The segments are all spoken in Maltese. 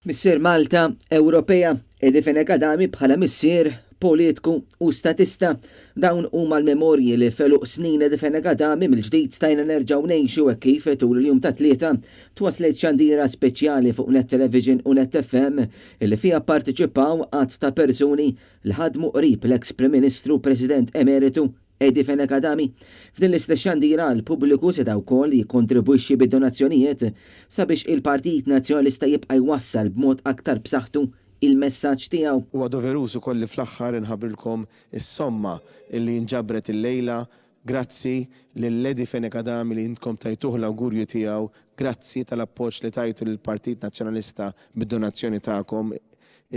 Missier Malta, Ewropea, Edifen Akadami bħala missier, politiku u statista. Dawn huma l-memorji li feluq snin Edifen Akadami mill-ġdid stajna nerġgħu ngħixu hekk kif tul il-jum ta' tlieta twaslet xandira speċjali fuq Net Television u Net FM illi fiha pparteċipaw qatt ta' persuni li ħadmu qrib l-eks Prim Ministru President Emeritu Edifen Akadami. F'din l-istess xandira l-pubbliku seta' wkoll jikkontribwixxi bid-donazzjonijiet sabiex il-Partit Nazzjonalista jibqa' jwassal b'mod aktar b'saħħtu il-messaġġ tiegħu. Huwa doveruż ukoll li fl-aħħar inħabbrilkom is-somma illi nġabret illejla. Grazzi lill-Edifen Akadami li intkom tajtuh l-awgurju tiegħu, grazzi tal-appoġġ li tajtu lill-Partit Nazzjonalista bid-donazzjoni tagħkom.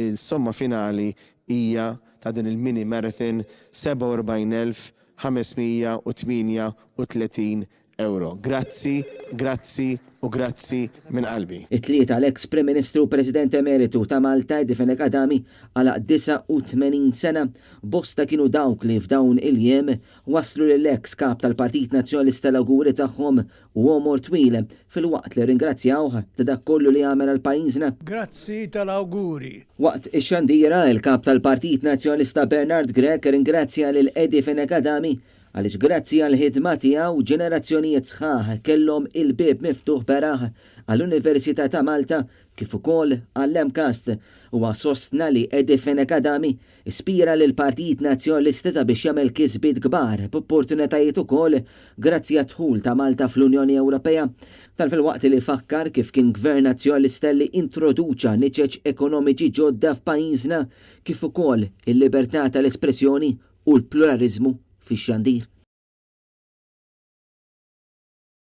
Il-somma finali hija ta' din il-mini marathon 47,538 euro. Grazzi, grazzi u grazzi minn qalbi. It-tlieta l-eks Prim Ministru President Emeritu ta' Malta Edifen Akadami għala 89 sena bosta kienu dawk li f'dawn il-jiem waslu l-eks kap tal-Partit Nazzjonalista l-auguri tagħhom u għomor twil fil-waqt li ringrazzjawh ta' dak kollu li għamel għal-pajjiżna. Grazzi tal-auguri. Waqt ix-xandira il-kap tal-Partit Nazzjonalista Bernard Grech ringrazzja lil Edifen Akadami għaliex grazzi għal-ħidma tiegħu ġenerazzjonijiet sħaħ kellhom il-bib miftuħ beraħ għall-Università ta' Malta kif ukoll għall-MCAST huwa sostna li Edifen Akadami ispira lil Partit Nazzjonalista sabiex jagħmel kisbiet kbar b'opportunitajiet ukoll grazzi għad-dħul ta' Malta fl-Unjoni Ewropea. Tal-filwaqt li fakkar kif kien Gvern Nazzjonalista li introduċa niċeġ ekonomiċi ġodda f'pajjiżna kif ukoll il-libertà tal-espressjoni u l-pluralizmu fix-xandir.